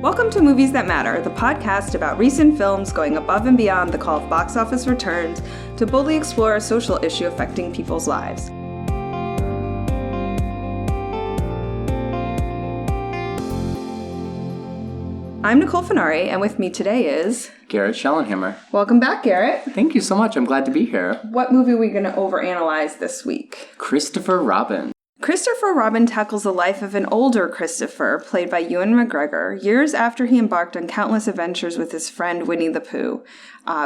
Welcome to Movies That Matter, the podcast about recent films going above and beyond the call of box office returns to boldly explore a social issue affecting people's lives. I'm Nicole Finari, and with me today is... Garret Schellenhammer. Welcome back, Garret. Thank you so much. I'm glad to be here. What movie are we going to overanalyze this week? Christopher Robin. Christopher Robin tackles the life of an older Christopher, played by Ewan McGregor, years after he embarked on countless adventures with his friend Winnie the Pooh,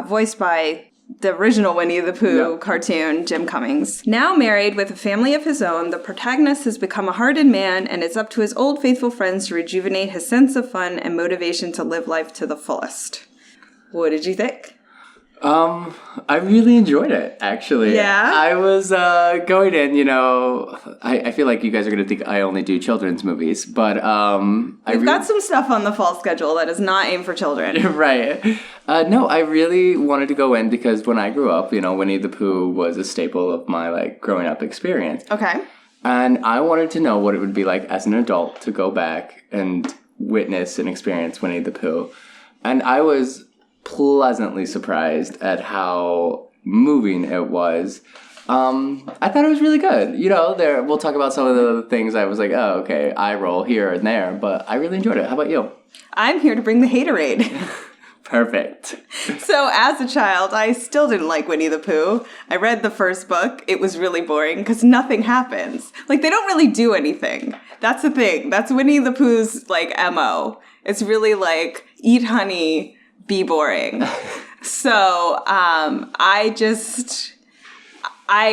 voiced by the original Winnie the Pooh cartoon, Jim Cummings. Now married with a family of his own, the protagonist has become a hardened man, and it's up to his old faithful friends to rejuvenate his sense of fun and motivation to live life to the fullest. What did you think? I really enjoyed it, actually. Yeah? I was going in, I feel like you guys are going to think I only do children's movies, but We've got some stuff on the fall schedule that is not aimed for children. Right. No, I really wanted to go in because when I grew up, Winnie the Pooh was a staple of my, growing up experience. Okay. And I wanted to know what it would be like as an adult to go back and witness and experience Winnie the Pooh. And I was pleasantly surprised at how moving it was. I thought it was really good. We'll talk about some of the things I was like, oh, okay, eye roll here and there, but I really enjoyed it. How about you? I'm here to bring the haterade. Perfect. So as a child, I still didn't like Winnie the Pooh. I read the first book. It was really boring because nothing happens. They don't really do anything. That's the thing. That's Winnie the Pooh's, MO. It's really eat honey, be boring. So, I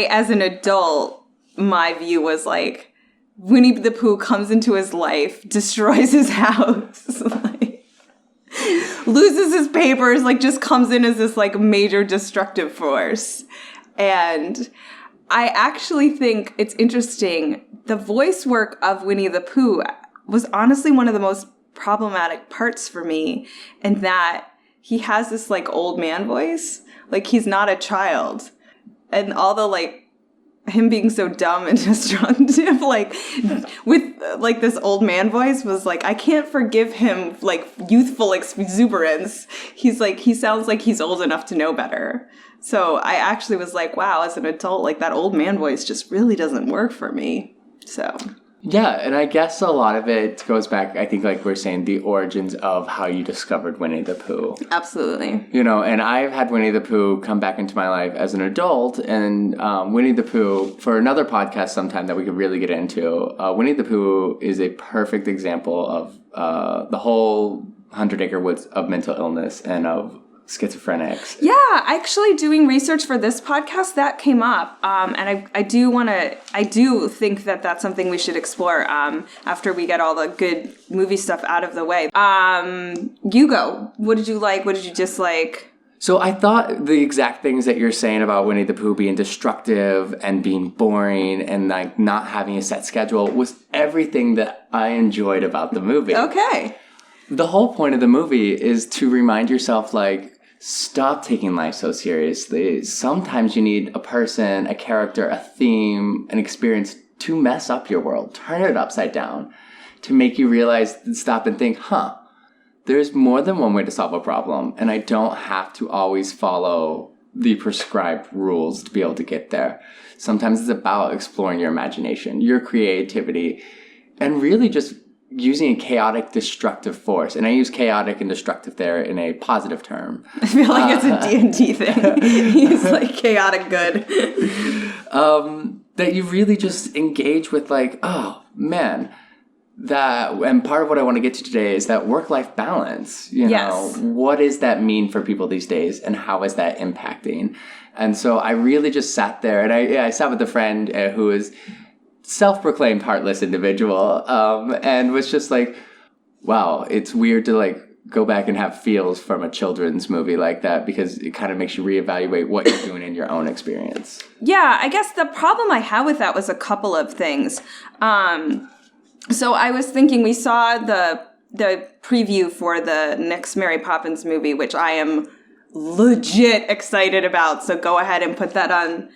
as an adult, my view was Winnie the Pooh comes into his life, destroys his house, loses his papers, just comes in as this major destructive force. And I actually think it's interesting. The voice work of Winnie the Pooh was honestly one of the most problematic parts for me, in that he has this old man voice. He's not a child. And although him being so dumb and destructive, with this old man voice was I can't forgive him youthful exuberance. He sounds like he's old enough to know better. So I actually was wow, as an adult, that old man voice just really doesn't work for me. So... Yeah, and I guess a lot of it goes back, I think, we're saying, the origins of how you discovered Winnie the Pooh. Absolutely. And I've had Winnie the Pooh come back into my life as an adult, and Winnie the Pooh, for another podcast sometime that we could really get into, Winnie the Pooh is a perfect example of the whole 100 Acre Woods of mental illness and of schizophrenics. Yeah, actually doing research for this podcast, that came up. And I do think that that's something we should explore after we get all the good movie stuff out of the way. You go. What did you like? What did you dislike? So I thought the exact things that you're saying about Winnie the Pooh being destructive and being boring and not having a set schedule was everything that I enjoyed about the movie. Okay. The whole point of the movie is to remind yourself, stop taking life so seriously. Sometimes you need a person, a character, a theme, an experience to mess up your world. Turn it upside down to make you realize, stop and think, there's more than one way to solve a problem. And I don't have to always follow the prescribed rules to be able to get there. Sometimes it's about exploring your imagination, your creativity, and really just using a chaotic, destructive force. And I use chaotic and destructive there in a positive term. I feel like it's a D&D thing. He's chaotic good. That you really just engage with oh, man. And part of what I want to get to today is that work-life balance. Yes. What does that mean for people these days, and how is that impacting? And so I really just sat there, and I sat with a friend who is self-proclaimed heartless individual, and was just wow, it's weird to go back and have feels from a children's movie like that, because it kind of makes you reevaluate what you're doing in your own experience. Yeah, I guess the problem I had with that was a couple of things. So I was thinking, we saw the preview for the next Mary Poppins movie, which I am legit excited about, so go ahead and put that on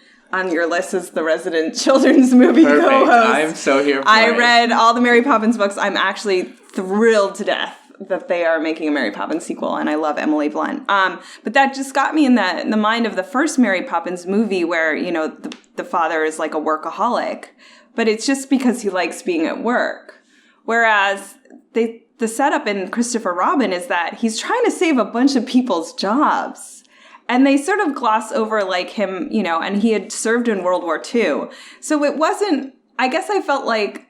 your list as the resident children's movie co-host. I'm so here for it. I read all the Mary Poppins books. I'm actually thrilled to death that they are making a Mary Poppins sequel, and I love Emily Blunt. But that just got me in the mind of the first Mary Poppins movie where, you know, the father is like a workaholic, but it's just because he likes being at work. Whereas the setup in Christopher Robin is that he's trying to save a bunch of people's jobs. And they sort of gloss over like him, you know, and he had served in World War II. So it wasn't, I guess I felt like,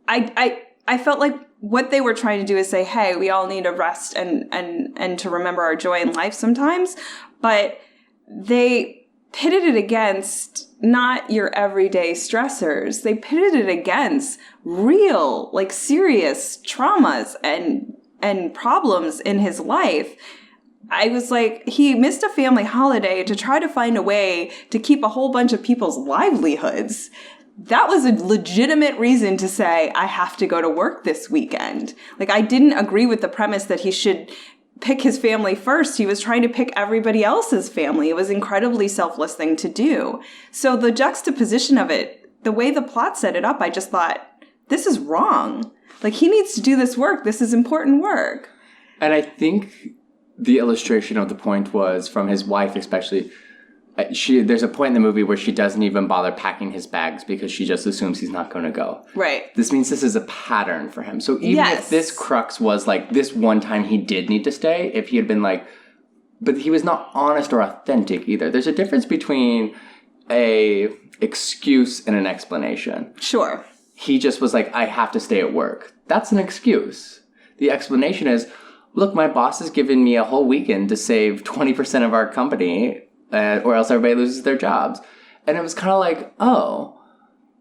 I felt like what they were trying to do is say, hey, we all need a rest and to remember our joy in life sometimes. But they pitted it against not your everyday stressors. They pitted it against real, like serious traumas and problems in his life. I was like, he missed a family holiday to try to find a way to keep a whole bunch of people's livelihoods. That was a legitimate reason to say, I have to go to work this weekend. Like, I didn't agree with the premise that he should pick his family first. He was trying to pick everybody else's family. It was an incredibly selfless thing to do. So the juxtaposition of it, the way the plot set it up, I just thought, this is wrong. Like, he needs to do this work. This is important work. And I think the illustration of the point was from his wife, especially. There's a point in the movie where she doesn't even bother packing his bags because she just assumes he's not going to go. Right. This means this is a pattern for him. So even if this crux was like this one time he did need to stay, if he had been like, but he was not honest or authentic either. There's a difference between a excuse and an explanation. Sure. He just was like, I have to stay at work. That's an excuse. The explanation is, look, my boss has given me a whole weekend to save 20% of our company, or else everybody loses their jobs. And it was kind of like, oh,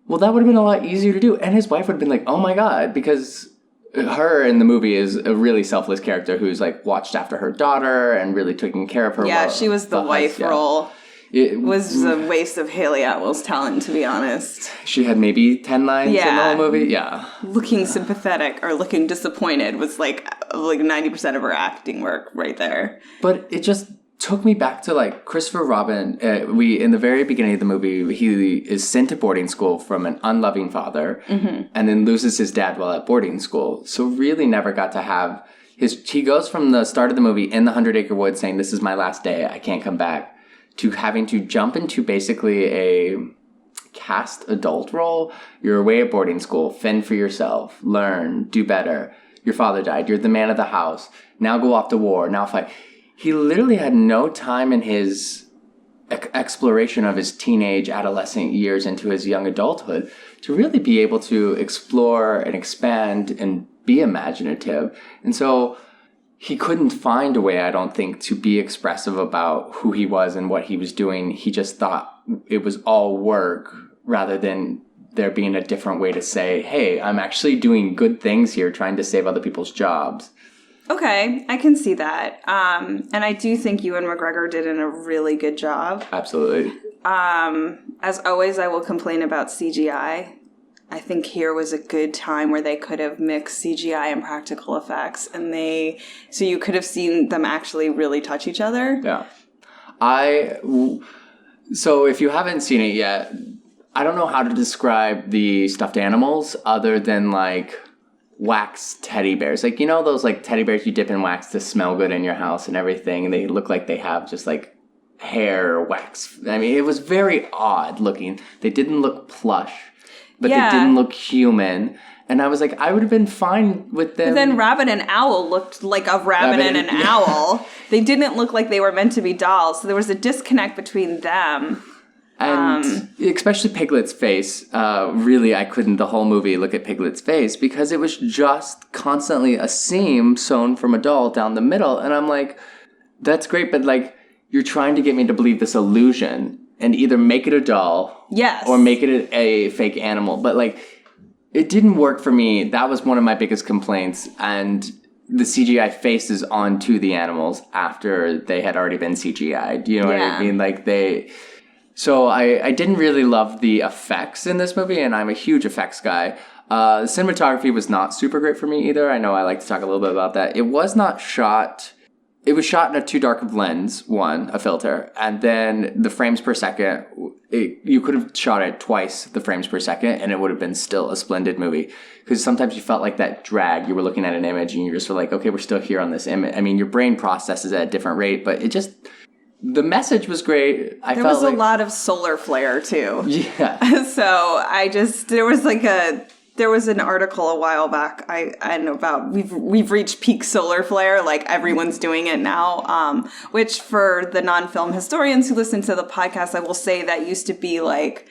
well, that would have been a lot easier to do. And his wife would have been like, oh my God, because her in the movie is a really selfless character who's like watched after her daughter and really taking care of her. Yeah, she was the wife role. It was a waste of Haley Atwell's talent, to be honest. She had maybe 10 lines in the whole movie. Yeah. Looking sympathetic or looking disappointed was like 90% of her acting work right there. But it just took me back to like Christopher Robin. In the very beginning of the movie, he is sent to boarding school from an unloving father, and then loses his dad while at boarding school. So really never got to have he goes from the start of the movie in the 100 Acre Wood saying, this is my last day, I can't come back, to having to jump into basically a cast adult role. You're away at boarding school, fend for yourself, learn, do better. Your father died, you're the man of the house, now go off to war, now fight. He literally had no time in his exploration of his teenage, adolescent years into his young adulthood to really be able to explore and expand and be imaginative. And so he couldn't find a way, I don't think, to be expressive about who he was and what he was doing. He just thought it was all work rather than there being a different way to say, hey, I'm actually doing good things here, trying to save other people's jobs. Okay, I can see that. And I do think Ewan McGregor did a really good job. Absolutely. As always, I will complain about CGI. I think here was a good time where they could have mixed CGI and practical effects, so you could have seen them actually really touch each other. Yeah. So if you haven't seen it yet, I don't know how to describe the stuffed animals other than like wax teddy bears. Like, you know those like teddy bears you dip in wax to smell good in your house and everything, and they look like they have just like hair wax. I mean, it was very odd looking. They didn't look plush, but they didn't look human. And I was like, I would have been fine with them. But then Rabbit and Owl looked like a rabbit and an owl. They didn't look like they were meant to be dolls. So there was a disconnect between them. And especially Piglet's face. Really, I couldn't the whole movie look at Piglet's face because it was just constantly a seam sewn from a doll down the middle. And I'm like, that's great, but like, you're trying to get me to believe this illusion and either make it a doll or make it a fake animal. But like, it didn't work for me. That was one of my biggest complaints. And the CGI faces onto the animals after they had already been CGI'd. You know what I mean? Like So I didn't really love the effects in this movie, and I'm a huge effects guy. The cinematography was not super great for me either. I know I like to talk a little bit about that. It was shot in a too dark of lens, a filter, and then the frames per second you could have shot it twice the frames per second and it would have been still a splendid movie. Because sometimes you felt like that drag. You were looking at an image and you're just like, okay, we're still here on this image. I mean, your brain processes at a different rate, but the message was great. There was a lot of solar flare too. Yeah. So there was an article a while back I know about we've reached peak solar flare, like everyone's doing it now, which for the non-film historians who listen to the podcast, I will say that used to be like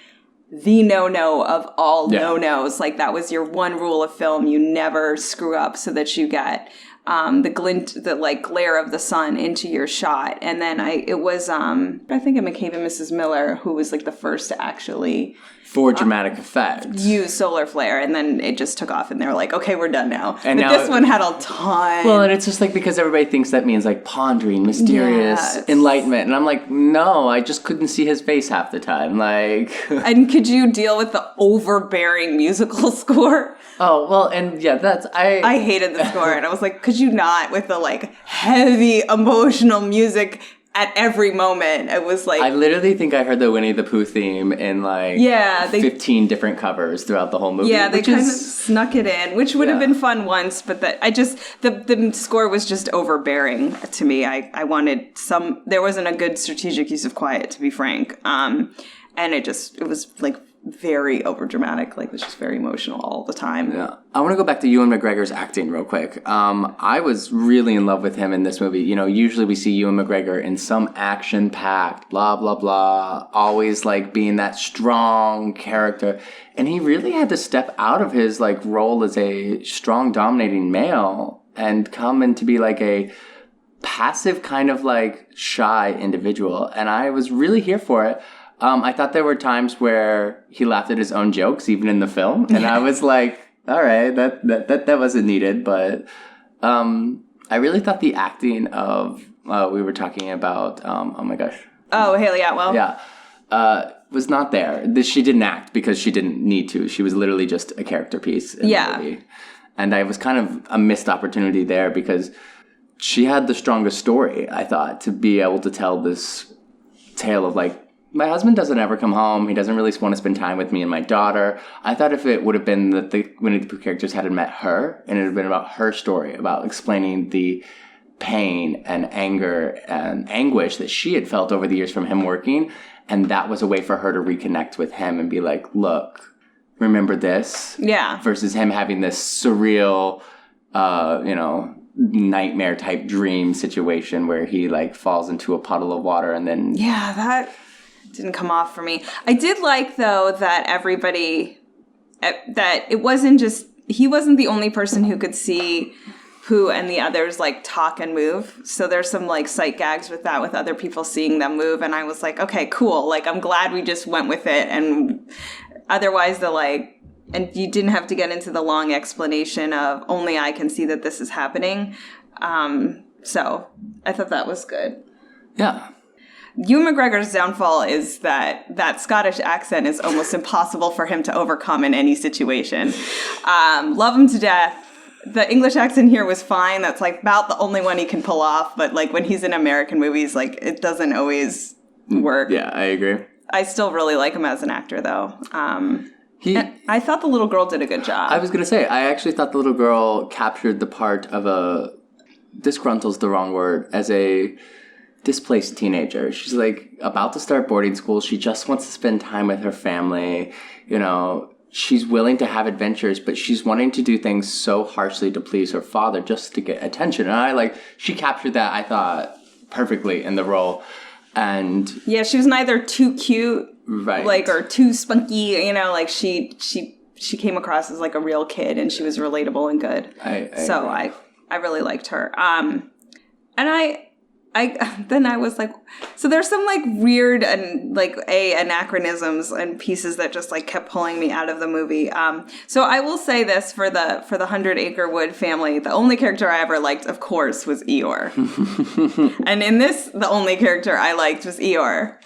the no-no of all no-nos. Like that was your one rule of film. You never screw up so that you get the glint, the like glare of the sun into your shot. And then I think of McCabe and Mrs. Miller, who was like the first to actually for dramatic effect use solar flare, and then it just took off and they were like, okay, we're done now. And but this one had a ton. Well, and it's just like because everybody thinks that means like pondering, mysterious, enlightenment, and I'm like, no, I just couldn't see his face half the time. Like, and could you deal with the overbearing musical score? Oh, well, and yeah, I hated the score, and I was like, could you not with the like heavy emotional music at every moment? It was like, I literally think I heard the Winnie the Pooh theme in like 15 different covers throughout the whole movie. Yeah, they kind of snuck it in, which would have been fun once, but the score was just overbearing to me. I wanted there wasn't a good strategic use of quiet, to be frank. And it was like very overdramatic, like it was just very emotional all the time. Yeah. I want to go back to Ewan McGregor's acting real quick. I was really in love with him in this movie. You know, usually we see Ewan McGregor in some action-packed, blah, blah, blah, always like being that strong character. And he really had to step out of his like role as a strong, dominating male and come in to be like a passive kind of like shy individual. And I was really here for it. I thought there were times where he laughed at his own jokes, even in the film, and I was like, "All right, that wasn't needed." But I really thought the acting of we were talking about. Oh my gosh! Oh, Haley Atwell. Yeah, was not there. She didn't act because she didn't need to. She was literally just a character piece in the movie, and I was kind of a missed opportunity there because she had the strongest story. I thought to be able to tell this tale of like, my husband doesn't ever come home. He doesn't really want to spend time with me and my daughter. I thought if it would have been that the Winnie the Pooh characters hadn't met her, and it had been about her story, about explaining the pain and anger and anguish that she had felt over the years from him working, and that was a way for her to reconnect with him and be like, look, remember this? Yeah. Versus him having this surreal, nightmare type dream situation where he like falls into a puddle of water and then... Yeah, that didn't come off for me. I did like, though, that it wasn't just, he wasn't the only person who could see Pooh and the others like talk and move. So there's some like sight gags with that, with other people seeing them move. And I was like, okay, cool. Like, I'm glad we just went with it. And otherwise and you didn't have to get into the long explanation of only I can see that this is happening. So I thought that was good. Yeah. Ewan McGregor's downfall is that Scottish accent is almost impossible for him to overcome in any situation. Love him to death. The English accent here was fine. That's like about the only one he can pull off. But like when he's in American movies, like it doesn't always work. Yeah, I agree. I still really like him as an actor, though. I thought the little girl did a good job. I was going to say, I actually thought the little girl captured the part of disgruntled's the wrong word, as a displaced teenager. She's like about to start boarding school. She just wants to spend time with her family. You know, she's willing to have adventures, but she's wanting to do things so harshly to please her father just to get attention. And she captured that, I thought, perfectly in the role. And yeah, she was neither too cute, right, like, or too spunky. You know, like she came across as like a real kid, and she was relatable and good. I really liked her. And then I was like, so there's some like weird and like anachronisms and pieces that just like kept pulling me out of the movie. So I will say this for the 100 Acre Wood family, the only character I ever liked, of course, was Eeyore. And in this, the only character I liked was Eeyore.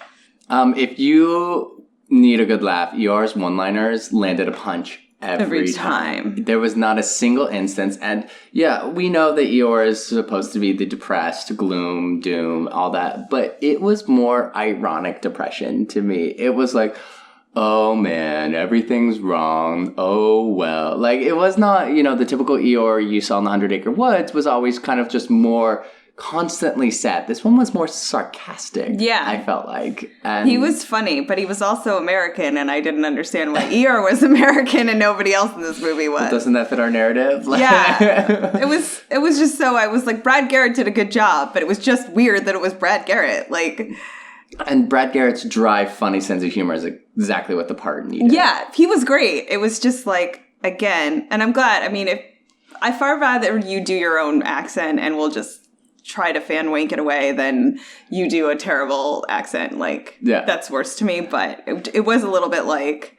If you need a good laugh, Eeyore's one-liners landed a punch every time. There was not a single instance. And yeah, we know that Eeyore is supposed to be the depressed, gloom, doom, all that. But it was more ironic depression to me. It was like, oh man, everything's wrong. Oh well. Like, it was not, the typical Eeyore you saw in the 100 Acre Woods was always kind of just more constantly sad. This one was more sarcastic. Yeah. I felt like. And he was funny, but he was also American, and I didn't understand why Eeyore was American and nobody else in this movie was. Doesn't that fit our narrative? Yeah. It was just so, I was like, Brad Garrett did a good job, but it was just weird that it was Brad Garrett. Like... And Brad Garrett's dry, funny sense of humor is exactly what the part needed. Yeah, he was great. It was just like, again, and I'm glad. I mean, I far rather you do your own accent and we'll just try to fan wank it away than you do a terrible accent. Like, that's worse to me. But it was a little bit like,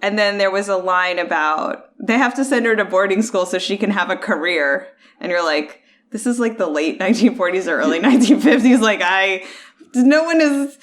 and then there was a line about they have to send her to boarding school so she can have a career. And you're like, this is like the late 1940s or early 1950s. Like, no one is,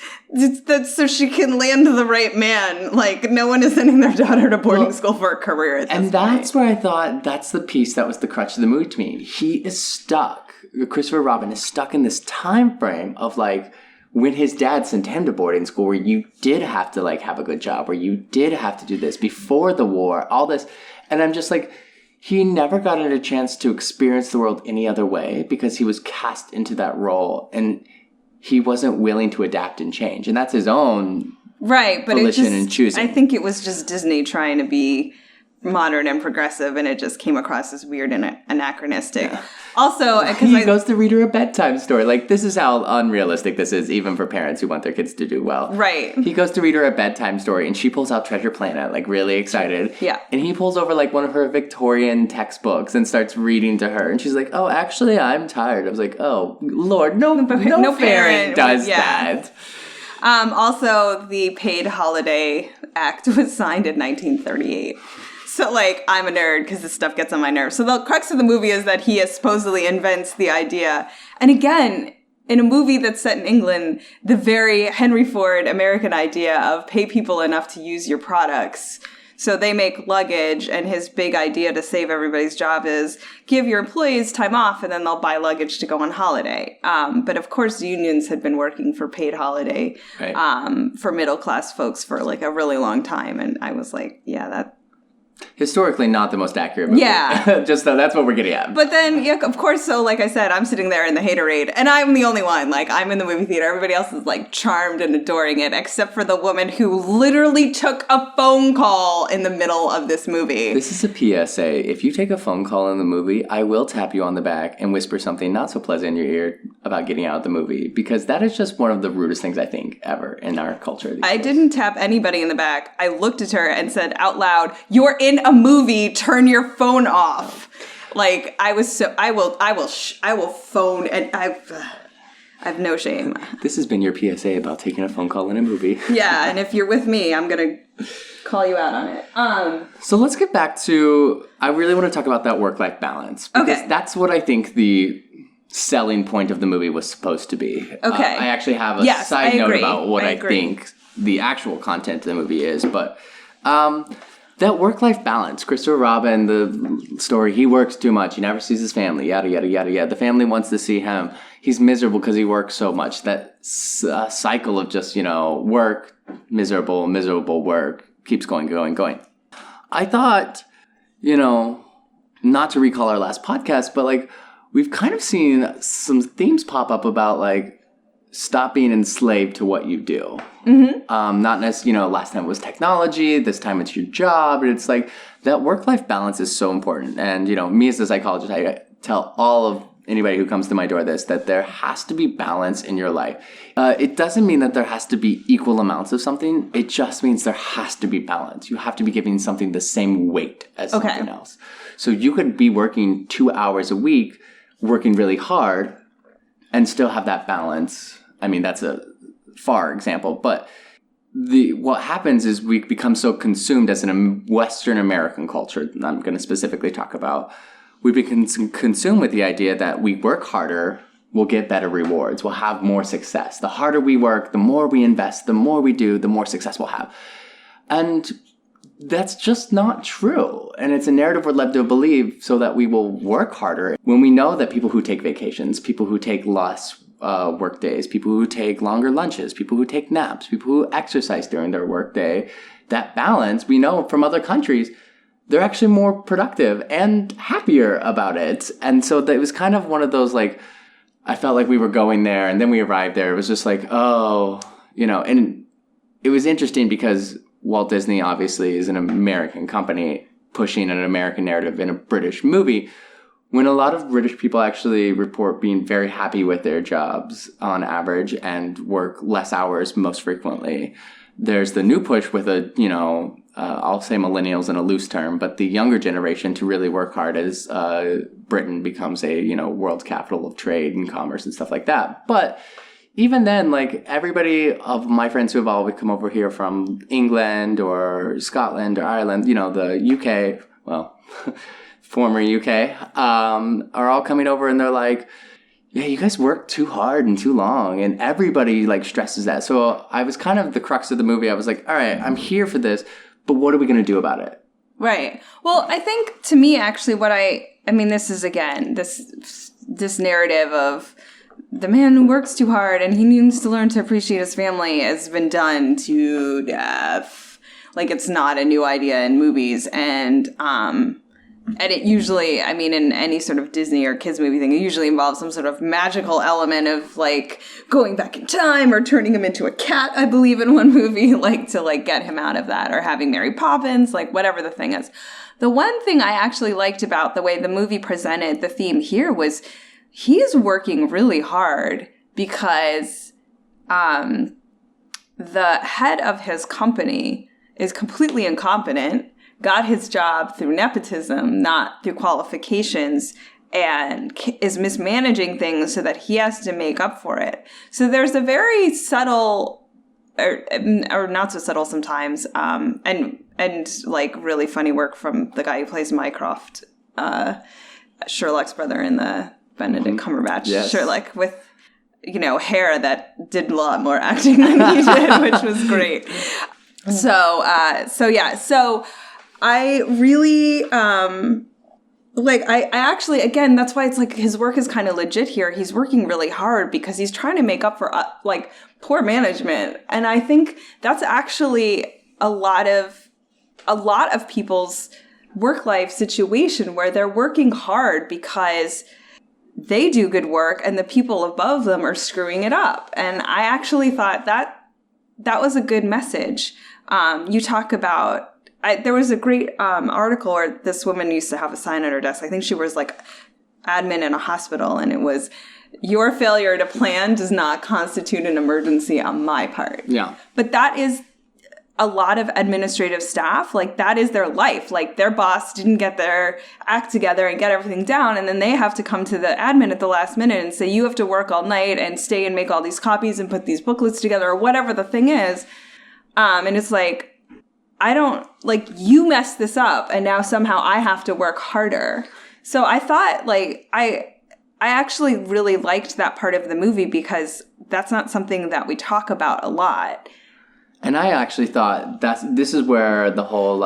that's so she can land the right man. Like, no one is sending their daughter to boarding school for a career at this point. And that's where I thought, that's the piece that was the crutch of the movie to me. He is stuck. Christopher Robin is stuck in this time frame of, like, when his dad sent him to boarding school where you did have to, like, have a good job, where you did have to do this before the war, all this. And I'm just like, he never got a chance to experience the world any other way because he was cast into that role. And he wasn't willing to adapt and change. And that's his own volition and choosing. I think it was just Disney trying to be modern and progressive, and it just came across as weird and anachronistic. Yeah. Also, because he goes to read her a bedtime story. Like, this is how unrealistic this is, even for parents who want their kids to do well. Right. He goes to read her a bedtime story, and she pulls out Treasure Planet, like, really excited. Yeah. And he pulls over, like, one of her Victorian textbooks and starts reading to her. And she's like, oh, actually, I'm tired. I was like, oh, Lord, no parent does that. Also, the Paid Holiday Act was signed in 1938. So, like, I'm a nerd because this stuff gets on my nerves. So the crux of the movie is that he supposedly invents the idea. And again, in a movie that's set in England, the very Henry Ford American idea of pay people enough to use your products. So they make luggage, and his big idea to save everybody's job is give your employees time off, and then they'll buy luggage to go on holiday. But of course, unions had been working for paid holiday for middle-class folks for, like, a really long time. And I was like, yeah, that... Historically, not the most accurate movie. Yeah. Just that's what we're getting at. But then, yeah, of course, so like I said, I'm sitting there in the haterade, and I'm the only one. Like, I'm in the movie theater. Everybody else is, like, charmed and adoring it, except for the woman who literally took a phone call in the middle of this movie. This is a PSA. If you take a phone call in the movie, I will tap you on the back and whisper something not so pleasant in your ear about getting out of the movie, because that is just one of the rudest things, I think, ever in our culture. I didn't tap anybody in the back. I looked at her and said out loud, "You're in a movie, turn your phone off." Like, I was so, I will phone, and I've no shame. This has been your PSA about taking a phone call in a movie. Yeah, and if you're with me, I'm going to call you out on it. So let's get back to, I really want to talk about that work-life balance. Because that's what I think the selling point of the movie was supposed to be. Okay. I actually have a side note about what I think the actual content of the movie is, but... that work-life balance, Christopher Robin, the story, he works too much. He never sees his family, yada, yada, yada, yada. The family wants to see him. He's miserable because he works so much. That cycle of just, work, miserable work keeps going. I thought, not to recall our last podcast, but, like, we've kind of seen some themes pop up about, like, stop being enslaved to what you do. Mm-hmm. Not necessarily, last time it was technology, this time it's your job. And it's like that work-life balance is so important. And, me as a psychologist, I tell all of anybody who comes to my door that there has to be balance in your life. It doesn't mean that there has to be equal amounts of something. It just means there has to be balance. You have to be giving something the same weight as something else. So you could be working 2 hours a week, working really hard, and still have that balance. I mean, that's a far example, but what happens is we become so consumed as a Western American culture, that I'm going to specifically talk about. We become consumed with the idea that we work harder, we'll get better rewards, we'll have more success. The harder we work, the more we invest, the more we do, the more success we'll have. And that's just not true. And it's a narrative we're led to believe so that we will work harder when we know that people who take vacations, people who take less work days, people who take longer lunches, people who take naps, people who exercise during their work day, that balance, we know from other countries, they're actually more productive and happier about it. And so it was kind of one of those, like, I felt like we were going there and then we arrived there. It was just like, oh, and it was interesting because Walt Disney obviously is an American company pushing an American narrative in a British movie, when a lot of British people actually report being very happy with their jobs on average and work less hours most frequently. There's the new push with I'll say millennials in a loose term, but the younger generation to really work hard as Britain becomes a, world capital of trade and commerce and stuff like that. But even then, like, everybody of my friends who have always come over here from England or Scotland or Ireland, the UK, well, former UK, are all coming over and they're like, yeah, you guys work too hard and too long. And everybody, like, stresses that. So I was kind of the crux of the movie. I was like, all right, I'm here for this, but what are we going to do about it? Right. Well, I think, to me, actually, this is, again, this narrative of the man who works too hard and he needs to learn to appreciate his family has been done to death. Like, it's not a new idea in movies. And it usually, in any sort of Disney or kids movie thing, it usually involves some sort of magical element of, like, going back in time or turning him into a cat, I believe, in one movie, like, to, like, get him out of that, or having Mary Poppins, like, whatever the thing is. The one thing I actually liked about the way the movie presented the theme here was he's working really hard because the head of his company is completely incompetent, got his job through nepotism, not through qualifications, and is mismanaging things so that he has to make up for it. So there's a very subtle, or not so subtle sometimes, and like really funny work from the guy who plays Mycroft, Sherlock's brother in the Benedict Cumberbatch Sherlock, with hair that did a lot more acting than he did, which was great. So I really, I actually, again, that's why it's like his work is kind of legit here. He's working really hard because he's trying to make up for, poor management. And I think that's actually a lot of people's work life situation where they're working hard because they do good work and the people above them are screwing it up. And I actually thought that was a good message. You talk about, there was a great article where this woman used to have a sign on her desk. I think she was like admin in a hospital, and it was, "Your failure to plan does not constitute an emergency on my part." Yeah. But that is a lot of administrative staff. Like, that is their life. Like, their boss didn't get their act together and get everything down, and then they have to come to the admin at the last minute and say, you have to work all night and stay and make all these copies and put these booklets together, or whatever the thing is. And it's like, you messed this up, and now somehow I have to work harder. So I thought, I actually really liked that part of the movie because that's not something that we talk about a lot. And I actually thought this is where the whole,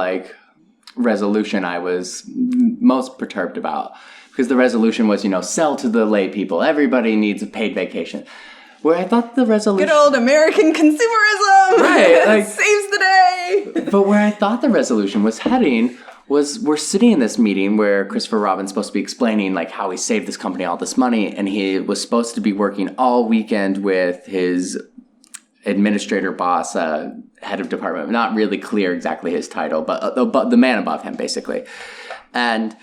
resolution I was most perturbed about. Because the resolution was, sell to the lay people. Everybody needs a paid vacation. Where I thought the resolution... Good old American consumerism! Right. Saves the day! But where I thought the resolution was heading was, we're sitting in this meeting where Christopher Robin's supposed to be explaining, how he saved this company all this money, and he was supposed to be working all weekend with his administrator boss, head of department. Not really clear exactly his title, but the man above him, basically. And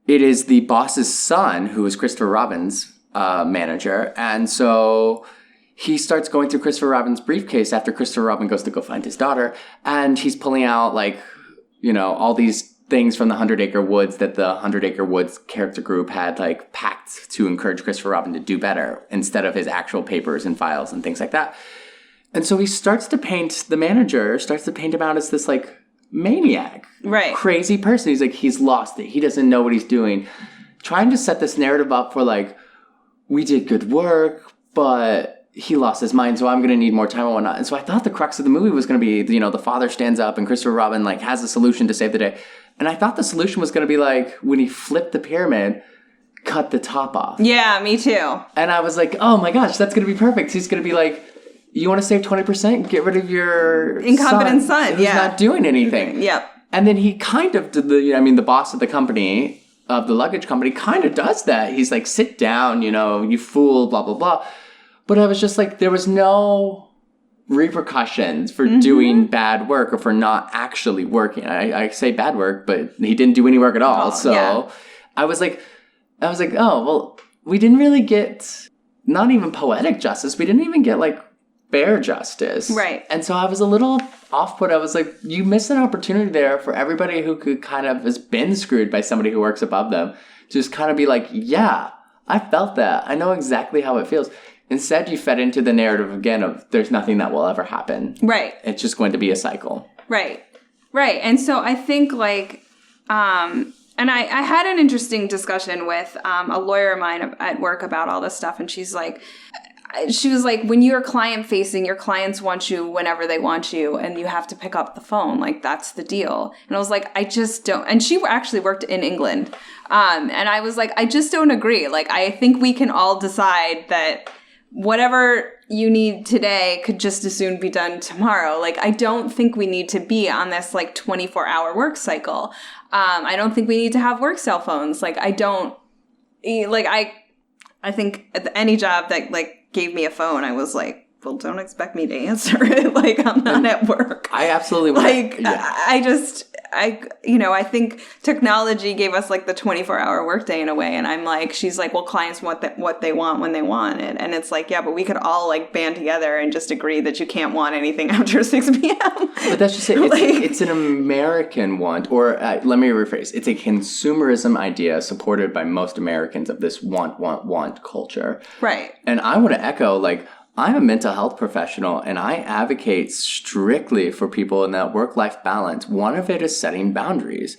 it is the boss's son who is Christopher Robin's manager, and so he starts going through Christopher Robin's briefcase after Christopher Robin goes to go find his daughter, and he's pulling out all these things from the 100 Acre Woods that the 100 Acre Woods character group had packed to encourage Christopher Robin to do better instead of his actual papers and files and things like that. And so he starts to paint the manager, him out as this maniac, right? Crazy person. He's lost it. He doesn't know what he's doing. Trying to set this narrative up for we did good work, but he lost his mind, so I'm going to need more time and whatnot. And so I thought the crux of the movie was going to be, you know, the father stands up and Christopher Robin like has a solution to save the day. And I thought the solution was going to be like when he flipped the pyramid, cut the top off. Yeah, me too. And I was like, oh my gosh, that's going to be perfect. He's going to be like, you want to save 20%? Get rid of your incompetent son. He's not doing anything. Yep. And then he kind of did the boss of the company, of the luggage company, kind of does that. He's like, sit down, you know, you fool, blah, blah, blah. But I was just like, there was no repercussions for doing bad work or for not actually working. I say bad work, but he didn't do any work at all. I was like, oh, well, we didn't really get not even poetic justice. We didn't even get like fair justice. Right. And so I was a little off-put. I was like, you missed an opportunity there for everybody who could kind of has been screwed by somebody who works above them. Just kind of be like, yeah, I felt that. I know exactly how it feels. Instead, you fed into the narrative again of there's nothing that will ever happen. Right. It's just going to be a cycle. Right. Right. And so I think like, and I had an interesting discussion with a lawyer of mine at work about all this stuff. And she was like, when you're client facing, your clients want you whenever they want you and you have to pick up the phone. Like, that's the deal. And I was like, I just don't. And she actually worked in England. And I was like, I just don't agree. Like, I think we can all decide that whatever you need today could just as soon be done tomorrow. Like, I don't think we need to be on this like 24-hour work cycle. I don't think we need to have work cell phones. Like, I think at any job that like gave me a phone, I was like, well, don't expect me to answer it. Like, I'm not at work. I absolutely like, I think technology gave us like the 24-hour workday in a way. And I'm like, she's like, well, clients want what they want when they want it. And it's like, yeah, but we could all like band together and just agree that you can't want anything after 6 p.m. But that's just it. It's an American want, or let me rephrase. It's a consumerism idea supported by most Americans of this want culture. Right. And I want to echo, like, I'm a mental health professional and I advocate strictly for people in that work-life balance. One of it is setting boundaries.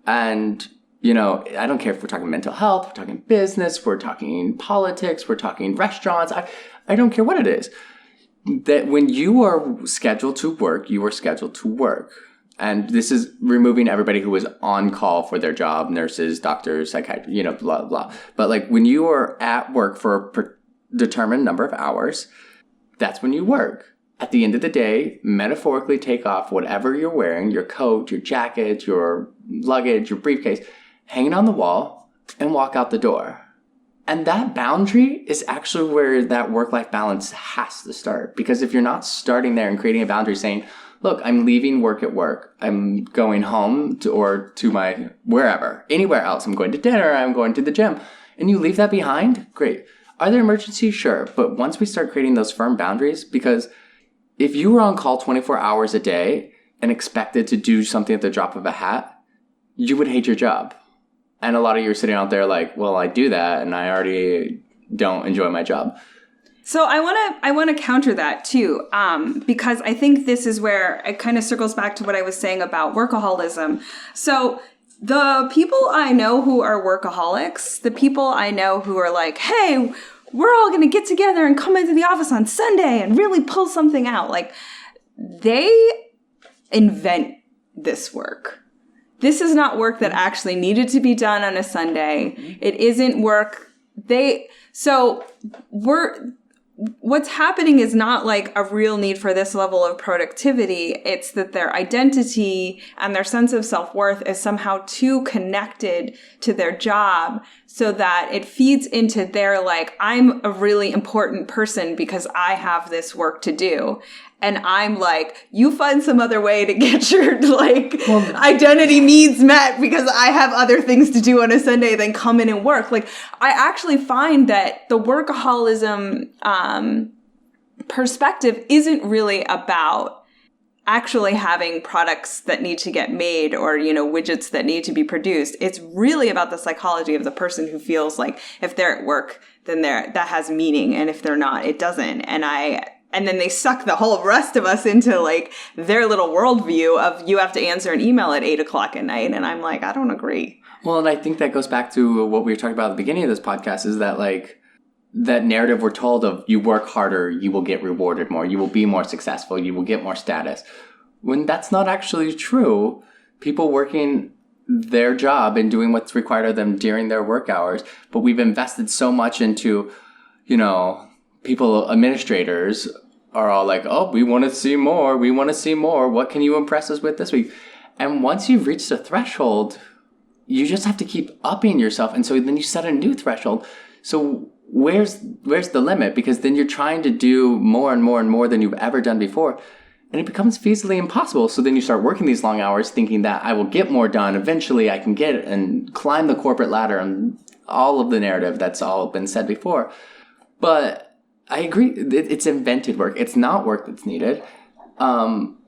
And, you know, I don't care if we're talking mental health, we're talking business, we're talking politics, we're talking restaurants. I don't care what it is. That when you are scheduled to work, you are scheduled to work. And this is removing everybody who is on call for their job, nurses, doctors, psychiatrists, you know, blah, blah. But like when you are at work for a determined number of hours, that's when you work. At the end of the day, metaphorically take off whatever you're wearing, your coat, your jacket, your luggage, your briefcase, hang it on the wall and walk out the door. And that boundary is actually where that work-life balance has to start. Because if you're not starting there and creating a boundary saying, look, I'm leaving work at work. I'm going home to my wherever, anywhere else. I'm going to dinner. I'm going to the gym. And you leave that behind, great. Are there emergencies? Sure. But once we start creating those firm boundaries, because if you were on call 24 hours a day and expected to do something at the drop of a hat, you would hate your job. And a lot of you are sitting out there like, well, I do that and I already don't enjoy my job. So I want to counter that too, because I think this is where it kind of circles back to what I was saying about workaholism. So the people I know who are workaholics, the people I know who are like, hey, we're all going to get together and come into the office on Sunday and really pull something out. Like, they invent this work. This is not work that actually needed to be done on a Sunday. It isn't work. What's happening is not like a real need for this level of productivity. It's that their identity and their sense of self-worth is somehow too connected to their job so that it feeds into their like, I'm a really important person because I have this work to do. And I'm like, you find some other way to get your identity needs met because I have other things to do on a Sunday than come in and work. Like, I actually find that the workaholism perspective isn't really about actually having products that need to get made or, you know, widgets that need to be produced. It's really about the psychology of the person who feels like if they're at work, then that has meaning. And if they're not, it doesn't. And then they suck the whole rest of us into like their little worldview of you have to answer an email at 8:00 at night. And I'm like, I don't agree. Well, and I think that goes back to what we were talking about at the beginning of this podcast is that like that narrative we're told of you work harder, you will get rewarded more, you will be more successful, you will get more status. When that's not actually true, people working their job and doing what's required of them during their work hours, but we've invested so much into, administrators are all like, oh, we want to see more, what can you impress us with this week? And once you've reached a threshold, you just have to keep upping yourself, and so then you set a new threshold. So where's the limit? Because then you're trying to do more and more and more than you've ever done before, and it becomes feasibly impossible. So then you start working these long hours thinking that I will get more done. Eventually I can get it and climb the corporate ladder and all of the narrative that's all been said before. But I agree, it's invented work. It's not work that's needed.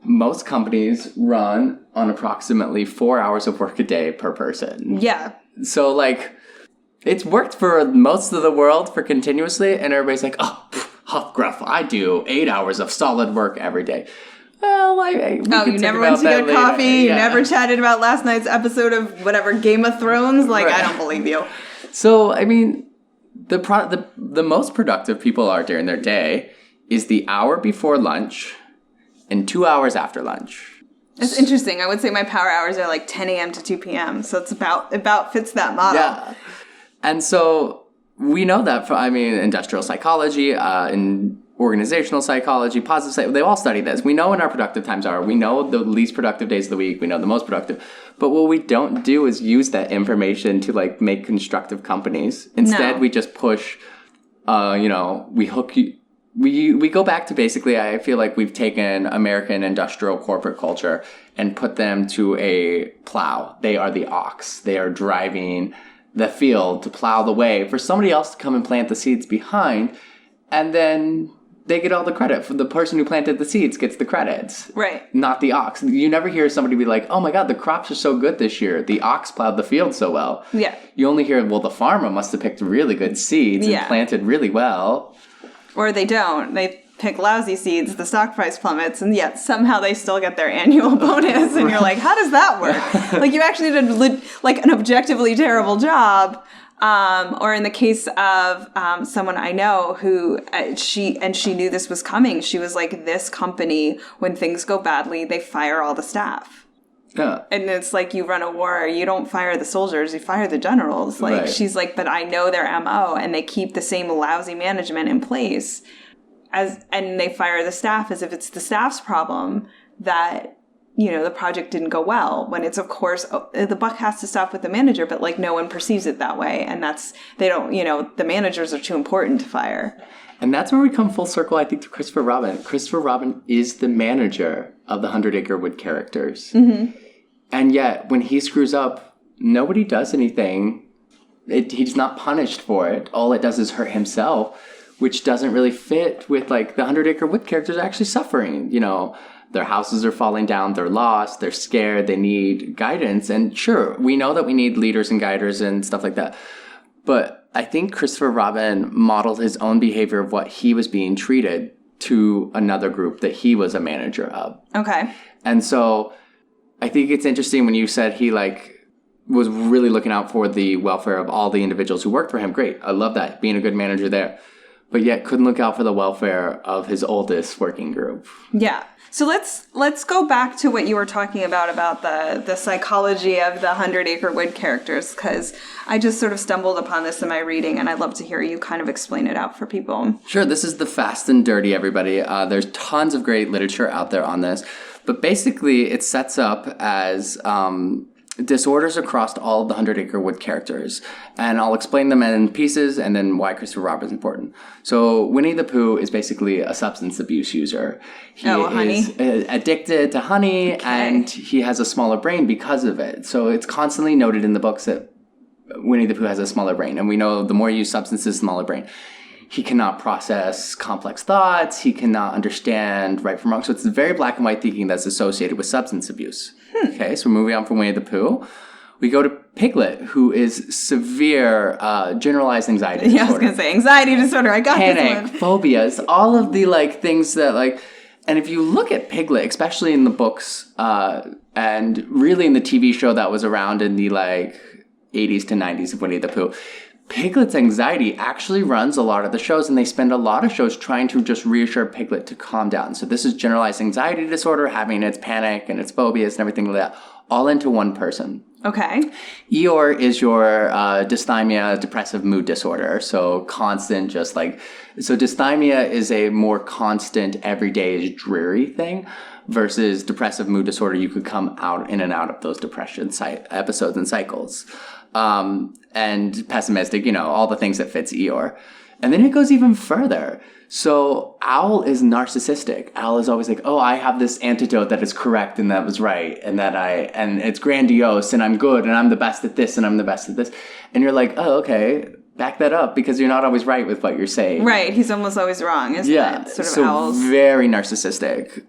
Most companies run on approximately 4 hours of work a day per person. Yeah. So it's worked for most of the world for continuously, and everybody's like, oh, huff gruff, I do 8 hours of solid work every day. Well, you never went to get coffee? Yeah. You never chatted about last night's episode of whatever Game of Thrones? Right. I don't believe you. So, the most productive people are during their day is the hour before lunch and 2 hours after lunch. It's interesting. I would say my power hours are 10 a.m. to 2 p.m. So it's about fits that model. Yeah. And so we know that from, industrial psychology, in organizational psychology, positive psychology, they all study this. We know when our productive times are. We know the least productive days of the week. We know the most productive. But what we don't do is use that information to make constructive companies. Instead, we just push, we hook you. We go back to basically, I feel like we've taken American industrial corporate culture and put them to a plow. They are the ox. They are driving the field to plow the way for somebody else to come and plant the seeds behind, and then they get all the credit. For the person who planted the seeds gets the credits. Right. Not the ox. You never hear somebody be like, oh my God, the crops are so good this year. The ox plowed the field so well. Yeah. You only hear, well, the farmer must have picked really good seeds and planted really well. Or they don't. They pick lousy seeds, the stock price plummets, and yet somehow they still get their annual bonus. And you're like, how does that work? You actually did an objectively terrible job. Or in the case of someone I know who she knew this was coming. She was like, this company, when things go badly, they fire all the staff. Yeah. And it's like, you run a war, you don't fire the soldiers, you fire the generals. Right. She's like, but I know their MO, and they keep the same lousy management in place and they fire the staff as if it's the staff's problem that, the project didn't go well, when it's, of course, the buck has to stop with the manager, but no one perceives it that way. And the managers are too important to fire. And that's where we come full circle, I think, to Christopher Robin. Christopher Robin is the manager of the 100 Acre Wood characters. Mm-hmm. And yet, when he screws up, nobody does anything. He's not punished for it. All it does is hurt himself, which doesn't really fit with, the 100 Acre Wood characters actually suffering. Their houses are falling down, they're lost, they're scared, they need guidance. And sure, we know that we need leaders and guiders and stuff like that. But I think Christopher Robin modeled his own behavior of what he was being treated to another group that he was a manager of. Okay. And so I think it's interesting when you said he was really looking out for the welfare of all the individuals who worked for him. Great. I love that, being a good manager there. But yet couldn't look out for the welfare of his oldest working group. Yeah. So let's go back to what you were talking about the psychology of the 100 Acre Wood characters, because I just sort of stumbled upon this in my reading, and I'd love to hear you kind of explain it out for people. Sure. This is the fast and dirty, everybody. There's tons of great literature out there on this. But basically, it sets up as disorders across all of the 100 Acre Wood characters. And I'll explain them in pieces and then why Christopher Robin is important. So Winnie the Pooh is basically a substance abuse user. He is addicted to honey, and he has a smaller brain because of it. So it's constantly noted in the books that Winnie the Pooh has a smaller brain. And we know the more you use substances, smaller brain. He cannot process complex thoughts. He cannot understand right from wrong. So it's very black and white thinking that's associated with substance abuse. Okay, so moving on from Winnie the Pooh, we go to Piglet, who is severe generalized anxiety disorder. Yeah, I was going to say anxiety disorder. I got this one. Panic, phobias, all of the things that and if you look at Piglet, especially in the books and really in the TV show that was around in the 80s to 90s of Winnie the Pooh, Piglet's anxiety actually runs a lot of the shows, and they spend a lot of shows trying to just reassure Piglet to calm down. So this is generalized anxiety disorder, having its panic and its phobias and everything like that, all into one person. Okay. Eeyore is your dysthymia, depressive mood disorder. So constant, just like... So dysthymia is a more constant, everyday, dreary thing, versus depressive mood disorder. You could come out in and out of those depression episodes and cycles. And pessimistic, all the things that fits Eeyore. And then it goes even further. So Owl is narcissistic. Owl is always like, oh, I have this antidote that is correct and that was right and and it's grandiose and I'm good and I'm the best at this and I'm the best at this. And you're like, oh, okay, back that up because you're not always right with what you're saying. Right. He's almost always wrong, isn't it? Sort of Owl's. Very narcissistic.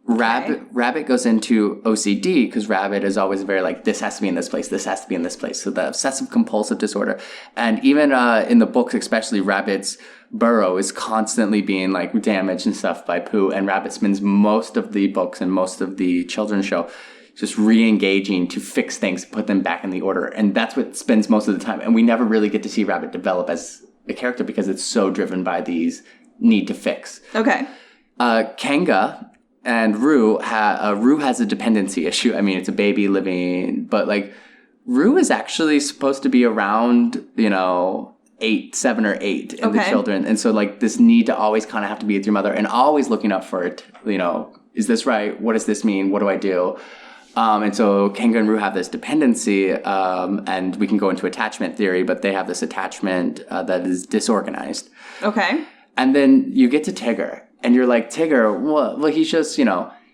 Rabbit goes into OCD because Rabbit is always very like, this has to be in this place, this has to be in this place. So the obsessive compulsive disorder. And even in the books, especially, Rabbit's burrow is constantly being like damaged and stuff by Pooh. And Rabbit spends most of the books and most of the children's show just re-engaging to fix things, put them back in the order. And that's what spends most of the time. And we never really get to see Rabbit develop as a character because it's so driven by these need to fix. Okay. Kanga and Rue has a dependency issue. I mean, it's a baby living, but like Rue is actually supposed to be around, 7 or 8 in the children. And so like this need to always kind of have to be with your mother and always looking up for it. Is this right? What does this mean? What do I do? And so Kanga and Rue have this dependency, and we can go into attachment theory, but they have this attachment that is disorganized. Okay. And then you get to Tigger, and you're like, Tigger, well, he's just,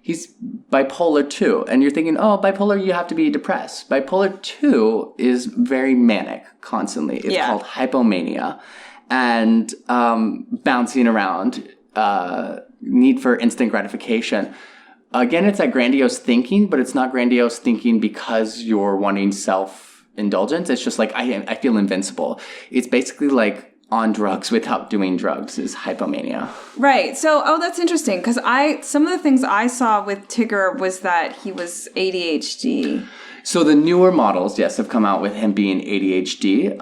he's bipolar 2. And you're thinking, oh, bipolar, you have to be depressed. Bipolar 2 is very manic constantly. It's called hypomania. And bouncing around, need for instant gratification. Again, it's that grandiose thinking, but it's not grandiose thinking because you're wanting self-indulgence. It's just like, I feel invincible. It's basically like on drugs without doing drugs is hypomania. Right. So, that's interesting because some of the things I saw with Tigger was that he was ADHD. So the newer models, yes, have come out with him being ADHD,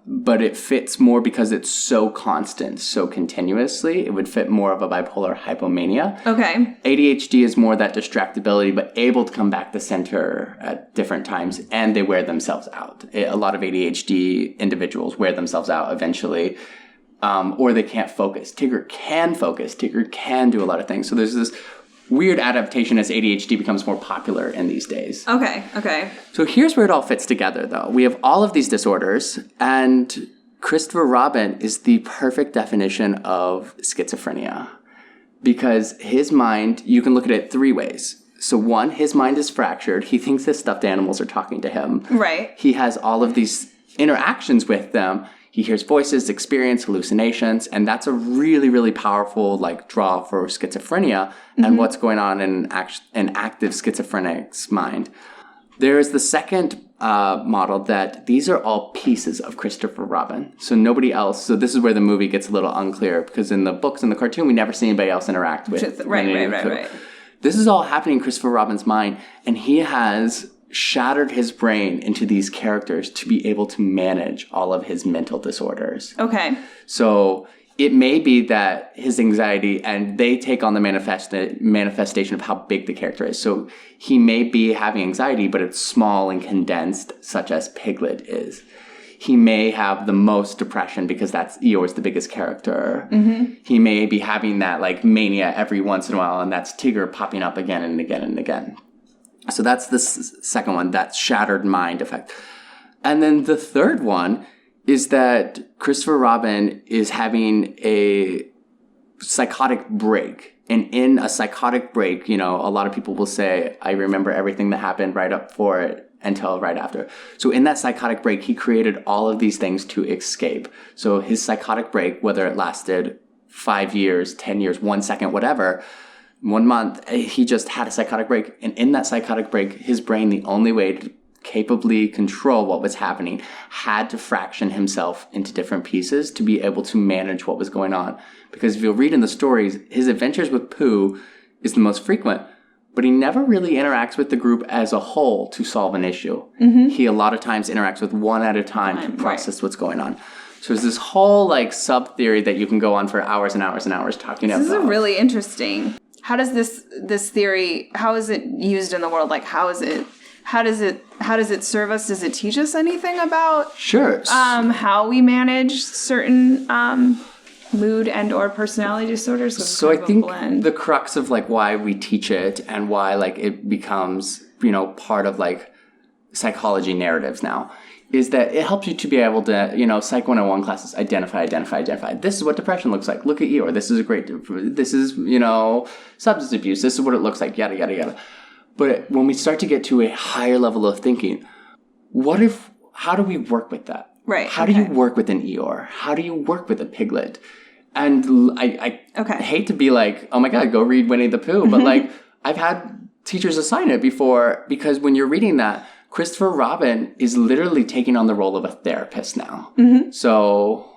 but it fits more because it's so constant, so continuously. It would fit more of a bipolar hypomania. Okay. ADHD is more that distractibility, but able to come back to center at different times, and they wear themselves out. A lot of ADHD individuals wear themselves out eventually, or they can't focus. Tigger can focus. Tigger can do a lot of things. So there's this weird adaptation as ADHD becomes more popular in these days. Okay. So here's where it all fits together, though. We have all of these disorders, and Christopher Robin is the perfect definition of schizophrenia. Because his mind, you can look at it 3 ways. So 1, his mind is fractured. He thinks that stuffed animals are talking to him. Right. He has all of these interactions with them. He hears voices, experience hallucinations, and that's a really, really powerful draw for schizophrenia and what's going on in an active schizophrenic's mind. There is the second model that these are all pieces of Christopher Robin. So nobody else. So this is where the movie gets a little unclear because in the books and the cartoon, we never see anybody else interact with. Right. This is all happening in Christopher Robin's mind, and he has shattered his brain into these characters to be able to manage all of his mental disorders. Okay. So it may be that his anxiety, and they take on the manifestation of how big the character is. So he may be having anxiety, but it's small and condensed, such as Piglet is. He may have the most depression because Eeyore's the biggest character. Mm-hmm. He may be having that mania every once in a while, and that's Tigger popping up again and again and again. So that's the second one, that shattered mind effect. And then the third one is that Christopher Robin is having a psychotic break. And in a psychotic break, a lot of people will say, I remember everything that happened right up for it until right after. So in that psychotic break, he created all of these things to escape. So his psychotic break, whether it lasted 5 years, 10 years, 1 second, whatever, 1 month, he just had a psychotic break. And in that psychotic break, his brain, the only way to capably control what was happening, had to fraction himself into different pieces to be able to manage what was going on. Because if you'll read in the stories, his adventures with Pooh is the most frequent, but he never really interacts with the group as a whole to solve an issue. He a lot of times interacts with one at a time to process what's going on. So there's this whole like sub theory that you can go on for hours and hours and hours talking about. This is really interesting. How does this theory, how is it used in the world? Like how does it serve us? Does it teach us anything about how we manage certain mood and or personality disorders? So I think the crux of like why we teach it and why like it becomes, part of like psychology narratives now is that it helps you to be able to, Psych 101 classes, identify. This is what depression looks like. Look at you. Or this is substance abuse. This is what it looks like. Yada, yada, yada. But when we start to get to a higher level of thinking, how do we work with that? Right. How do you work with an Eeyore? How do you work with a piglet? And I hate to be like, oh my God, go read Winnie the Pooh. But like, I've had teachers assign it before because when you're reading that, Christopher Robin is literally taking on the role of a therapist now. So,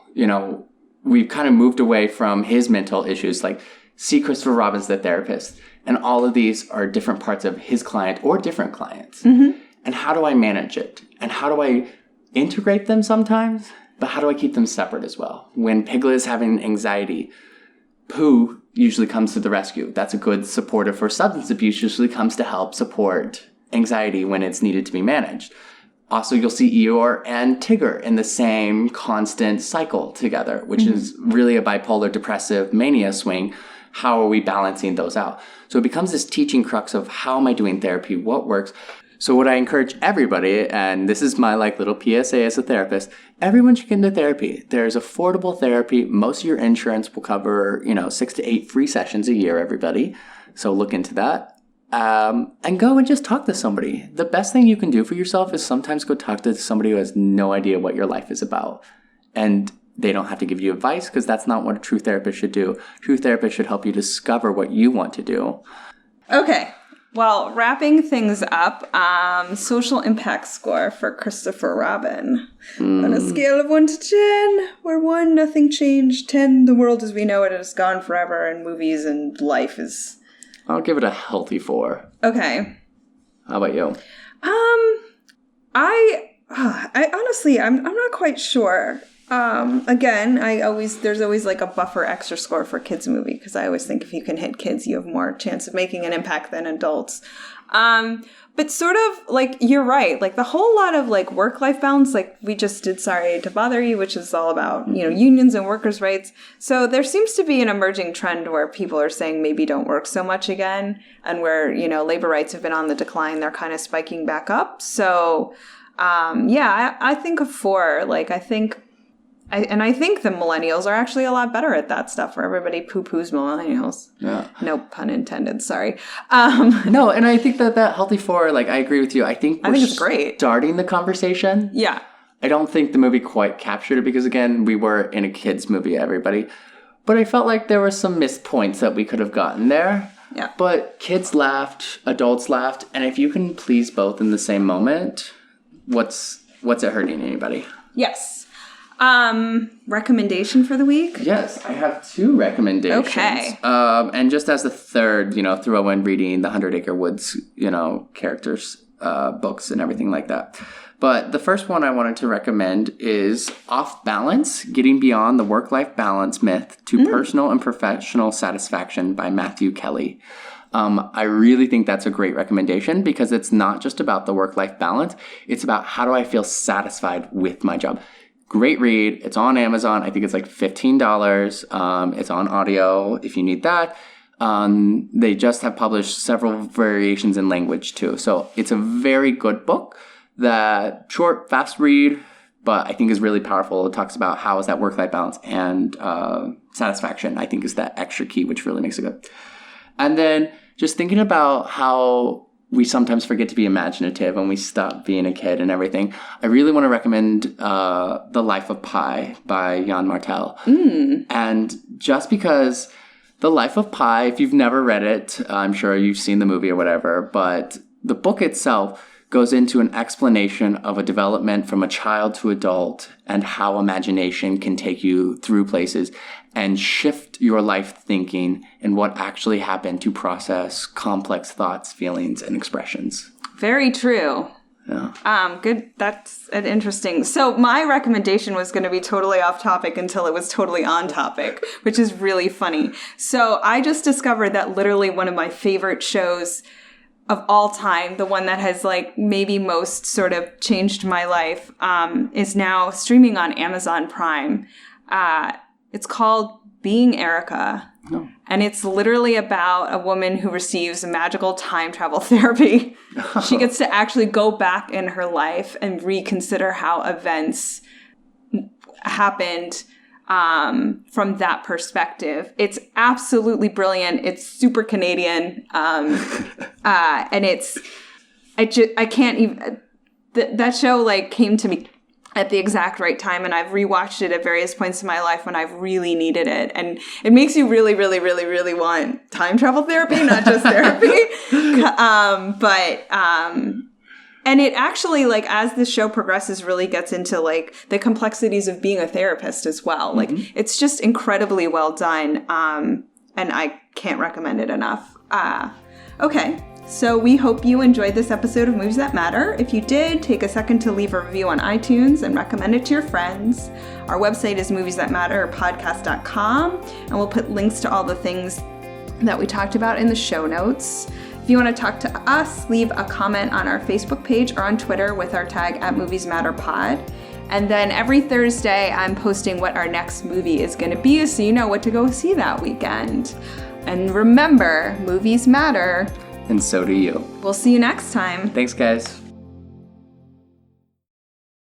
we've kind of moved away from his mental issues. Like, see Christopher Robin's the therapist. And all of these are different parts of his client or different clients. And how do I manage it? And how do I integrate them sometimes? But how do I keep them separate as well? When Piglet is having anxiety, Pooh usually comes to the rescue. That's a good supporter for substance abuse, usually comes to help support anxiety when it's needed to be managed. Also, you'll see Eeyore and Tigger in the same constant cycle together, which is really a bipolar depressive mania swing. How are we balancing those out? So it becomes this teaching crux of how am I doing therapy? What works? So what I encourage everybody, and this is my like little PSA as a therapist, everyone should get into therapy. There's affordable therapy. Most of your insurance will cover, 6 to 8 free sessions a year, everybody. So look into that. And go and just talk to somebody. The best thing you can do for yourself is sometimes go talk to somebody who has no idea what your life is about. And they don't have to give you advice because that's not what a true therapist should do. True therapist should help you discover what you want to do. Okay. Well, wrapping things up, social impact score for Christopher Robin. On a scale of 1 to 10, where 1, nothing changed, 10, the world as we know it is gone forever, and movies and life is... I'll give it a healthy 4. Okay. How about you? I honestly, I'm not quite sure. Again, there's always like a buffer extra score for kids movie because I always think if you can hit kids, you have more chance of making an impact than adults. But sort of like, you're right. Like the whole lot of like work-life balance, like we just did Sorry to Bother You, which is all about, unions and workers' rights. So there seems to be an emerging trend where people are saying maybe don't work so much again. And where, labor rights have been on the decline, they're kind of spiking back up. So, I think a 4, like I think the millennials are actually a lot better at that stuff where everybody poo-poos millennials. Yeah. No pun intended, sorry. No, and I think that healthy 4, like I agree with you. I think it's great. Starting the conversation. Yeah. I don't think the movie quite captured it because, again, we were in a kid's movie, everybody. But I felt like there were some missed points that we could have gotten there. Yeah. But kids laughed, adults laughed, and if you can please both in the same moment, what's it hurting anybody? Yes. Recommendation for the week? Yes, I have 2 recommendations. Okay. And just as a third, throw in reading the 100 Acre Woods, characters, books and everything like that. But the first one I wanted to recommend is Off Balance, Getting Beyond the Work-Life Balance Myth to Personal and Professional Satisfaction by Matthew Kelly. I really think that's a great recommendation because it's not just about the work-life balance. It's about how do I feel satisfied with my job. Great read. It's on Amazon. I think it's like $15. It's on audio if you need that. They just have published several variations in language too. So it's a very good book that short, fast read, but I think is really powerful. It talks about how is that work-life balance and satisfaction, I think is that extra key, which really makes it good. And then just thinking about how we sometimes forget to be imaginative when we stop being a kid and everything. I really want to recommend The Life of Pi by Jan Martel. And just because The Life of Pi, if you've never read it, I'm sure you've seen the movie or whatever, but the book itself goes into an explanation of a development from a child to adult and how imagination can take you through places and shift your life thinking and what actually happened to process complex thoughts, feelings, and expressions. Very true. Yeah. Good. That's an interesting. So my recommendation was going to be totally off topic until it was totally on topic, which is really funny. So I just discovered that literally one of my favorite shows of all time, the one that has like maybe most sort of changed my life, is now streaming on Amazon Prime. It's called Being Erica. Oh. And it's literally about a woman who receives magical time travel therapy. She gets to actually go back in her life and reconsider how events happened from that perspective. It's absolutely brilliant. It's super Canadian. And I can't even, that show like came to me at the exact right time, and I've rewatched it at various points in my life when I've really needed it. And it makes you really, really, really, really want time travel therapy, not just therapy. And it actually, like, as the show progresses, really gets into, like, the complexities of being a therapist as well. Like, it's just incredibly well done, and I can't recommend it enough. Okay. So we hope you enjoyed this episode of Movies That Matter. If you did, take a second to leave a review on iTunes and recommend it to your friends. Our website is moviesthatmatterpodcast.com, and we'll put links to all the things that we talked about in the show notes. If you want to talk to us, leave a comment on our Facebook page or on Twitter with our tag @MoviesMatterPod. And then every Thursday, I'm posting what our next movie is going to be, so you know what to go see that weekend. And remember, movies matter. And so do you. We'll see you next time. Thanks, guys.